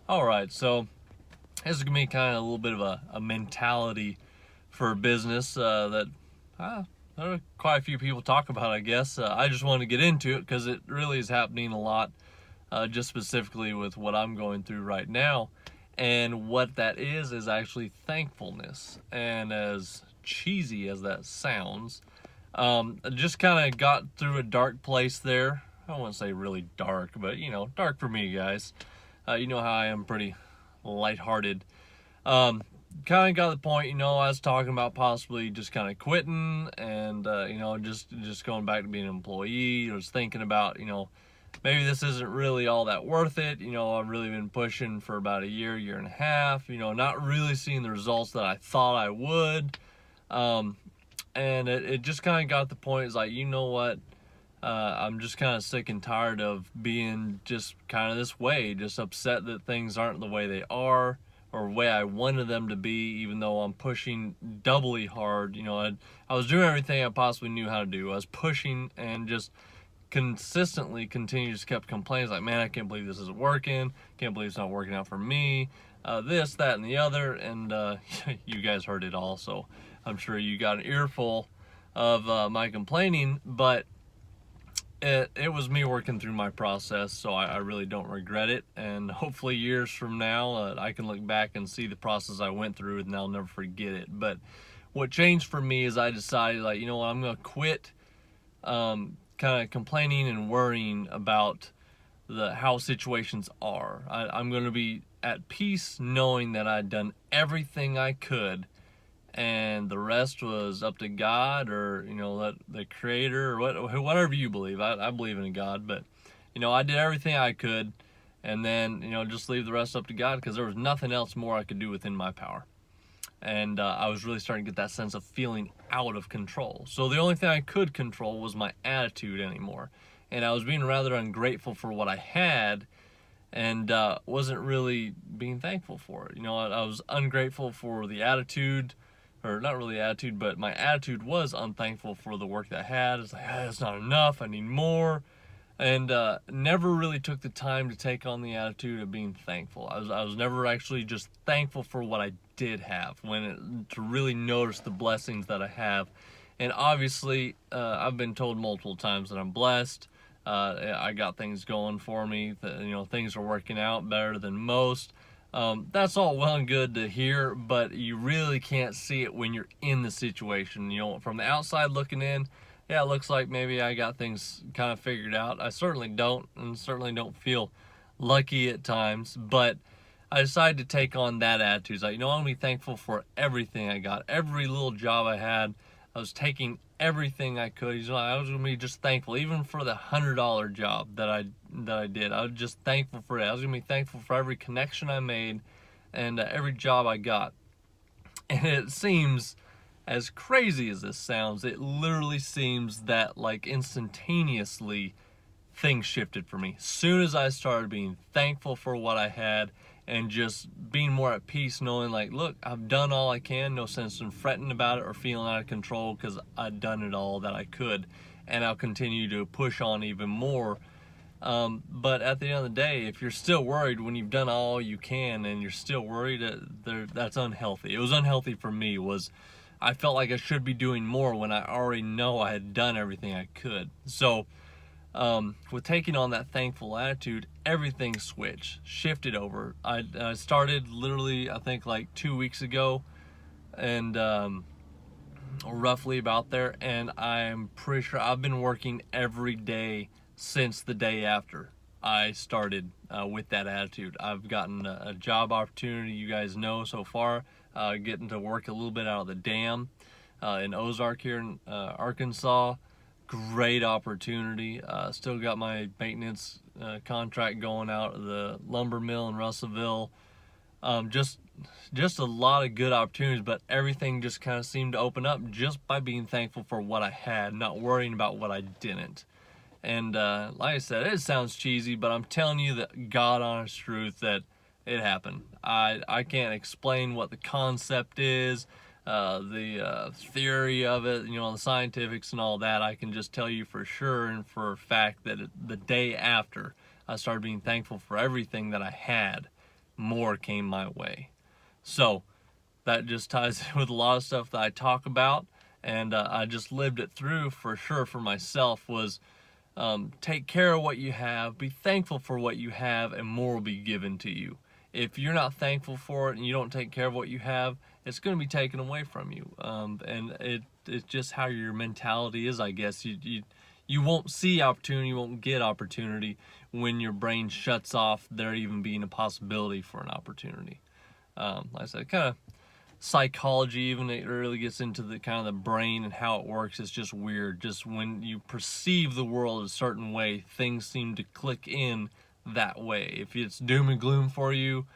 All right, so this is gonna be kind of a little bit of a mentality for business that quite a few people talk about, I guess. I just want to get into it because it really is happening a lot, just specifically with what I'm going through right now. And what that is actually thankfulness. And as cheesy as that sounds, I just kind of got through a dark place there. I wouldn't say really dark, but dark for me, guys. You know how I am, pretty lighthearted. Um, Kind of got to the point, I was talking about possibly just kind of quitting and just going back to being an employee. I was thinking about, maybe this isn't really all that worth it. I've really been pushing for about a year and a half. Not really seeing the results that I thought I would. Um, and it just kind of got to the point. It's like, you know what? I'm just kind of sick and tired of being just kind of this way, just upset that things aren't the way they are or the way I wanted them to be, even though I'm pushing doubly hard. I was doing everything I possibly knew how to do. I was pushing and just consistently just kept complaining. It's like, man, I can't believe this isn't working. Can't believe it's not working out for me. This, that, and the other. And you guys heard it all, so I'm sure you got an earful of my complaining, but it was me working through my process, so I really don't regret it. And hopefully years from now, I can look back and see the process I went through and I'll never forget it. But what changed for me is I decided, like, you know what, I'm going to quit kind of complaining and worrying about how situations are. I'm going to be at peace knowing that I'd done everything I could, and the rest was up to God, or the Creator, or whatever you believe. I believe in a God, but I did everything I could, and then just leave the rest up to God, because there was nothing else more I could do within my power. And I was really starting to get that sense of feeling out of control. So the only thing I could control was my attitude anymore, and I was being rather ungrateful for what I had, and wasn't really being thankful for it. I was ungrateful for the attitude, or not really attitude, but my attitude was unthankful for the work that I had. It's like, it's not enough, I need more. And never really took the time to take on the attitude of being thankful. I was never actually just thankful for what I did have, to really notice the blessings that I have. And obviously, I've been told multiple times that I'm blessed. I got things going for me, things are working out better than most. That's all well and good to hear, but you really can't see it when you're in the situation. From the outside looking in, yeah, it looks like maybe I got things kind of figured out. I certainly don't, and certainly don't feel lucky at times, but I decided to take on that attitude. It's like, I'm going to be thankful for everything I got. Every little job I had, I was taking everything I could. I was going to be just thankful, even for the $100 job that I did. I was just thankful for it. I was going to be thankful for every connection I made and every job I got. And it seems, as crazy as this sounds, it literally seems that, like, instantaneously things shifted for me. As soon as I started being thankful for what I had and just being more at peace, knowing, like, look, I've done all I can. No sense in fretting about it or feeling out of control, because I've done it all that I could, and I'll continue to push on even more. But at the end of the day, if you're still worried when you've done all you can and you're still worried, that's unhealthy. It was unhealthy for me. I felt like I should be doing more when I already know I had done everything I could. So with taking on that thankful attitude, everything shifted over. I started literally, I think, like 2 weeks ago, and roughly about there, and I'm pretty sure I've been working every day since the day after I started with that attitude. I've gotten a job opportunity, you guys know so far, getting to work a little bit out of the dam in Ozark here in Arkansas. Great opportunity. Still got my maintenance contract going out of the lumber mill in Russellville. Just a lot of good opportunities, but everything just kind of seemed to open up just by being thankful for what I had, not worrying about what I didn't. And like I said, it sounds cheesy, but I'm telling you the God honest truth that it happened. I can't explain what the concept is, the theory of it, the scientifics and all that. I can just tell you for sure and for a fact that the day after I started being thankful for everything that I had, more came my way. So that just ties in with a lot of stuff that I talk about, and I just lived it through for sure for myself. Was take care of what you have, be thankful for what you have, and more will be given to you. If you're not thankful for it and you don't take care of what you have, it's going to be taken away from you. And it's just how your mentality is, I guess. You won't see opportunity, you won't get opportunity when your brain shuts off there even being a possibility for an opportunity. Like I said, kind of psychology, even it really gets into the kind of the brain and how it works. It's just weird. Just when you perceive the world a certain way, things seem to click in that way. If it's doom and gloom for you,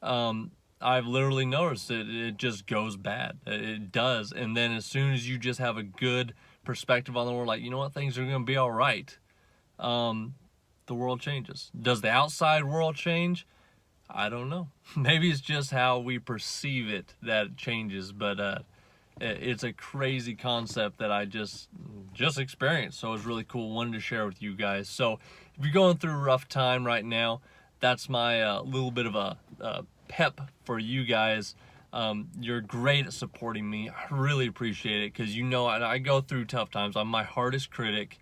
I've literally noticed it just goes bad. It does. And then as soon as you just have a good perspective on the world, like, you know what, things are going to be all right, the world changes. Does the outside world change? I don't know. Maybe it's just how we perceive it that it changes, but it's a crazy concept that I just experienced. So it was really cool. Wanted to share with you guys. So if you're going through a rough time right now, that's my little bit of a pep for you guys. You're great at supporting me. I really appreciate it, because you know I go through tough times. I'm my hardest critic.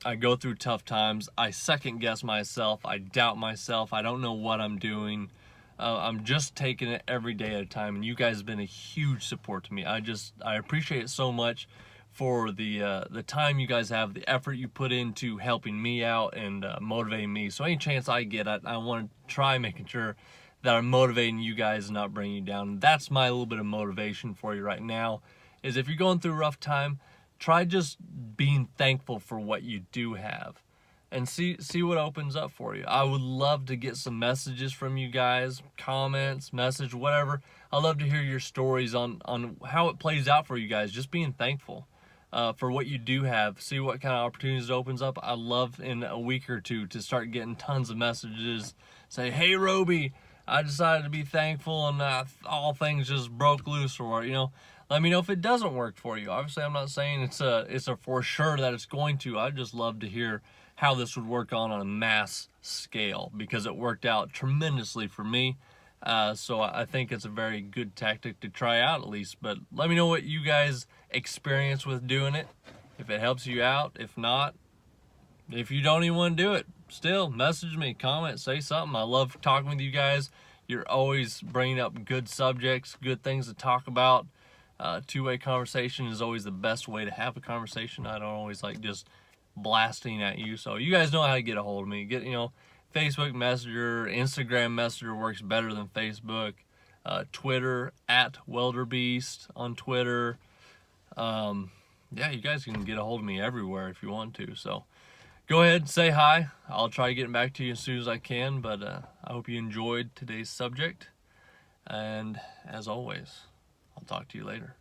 I go through tough times. I second guess myself. I doubt myself. I don't know what I'm doing. I'm just taking it every day at a time, and you guys have been a huge support to me. I appreciate it so much for the time you guys have, the effort you put into helping me out and motivating me. So any chance I get, I want to try making sure that I'm motivating you guys and not bringing you down. That's my little bit of motivation for you right now, is if you're going through a rough time, try just being thankful for what you do have, and see what opens up for you. I would love to get some messages from you guys, comments, message, whatever. I'd love to hear your stories on how it plays out for you guys, just being thankful for what you do have. See what kind of opportunities it opens up. I'd love in a week or two to start getting tons of messages. Say, hey, Roby, I decided to be thankful, and all things just broke loose, or, you know, let me know if it doesn't work for you. Obviously, I'm not saying it's a for sure that it's going to. I'd just love to hear how this would work on a mass scale, because it worked out tremendously for me. So I think it's a very good tactic to try out at least. But let me know what you guys experience with doing it, if it helps you out. If not, if you don't even want to do it, still message me, comment, say something. I love talking with you guys. You're always bringing up good subjects, good things to talk about. Two-way conversation is always the best way to have a conversation. I don't always like just blasting at you. So you guys know how to get a hold of me. Facebook Messenger, Instagram Messenger works better than Facebook. Twitter, at Welderbeast on Twitter. Yeah, you guys can get a hold of me everywhere if you want to. So go ahead, say hi. I'll try getting back to you as soon as I can. But I hope you enjoyed today's subject. And as always, I'll talk to you later.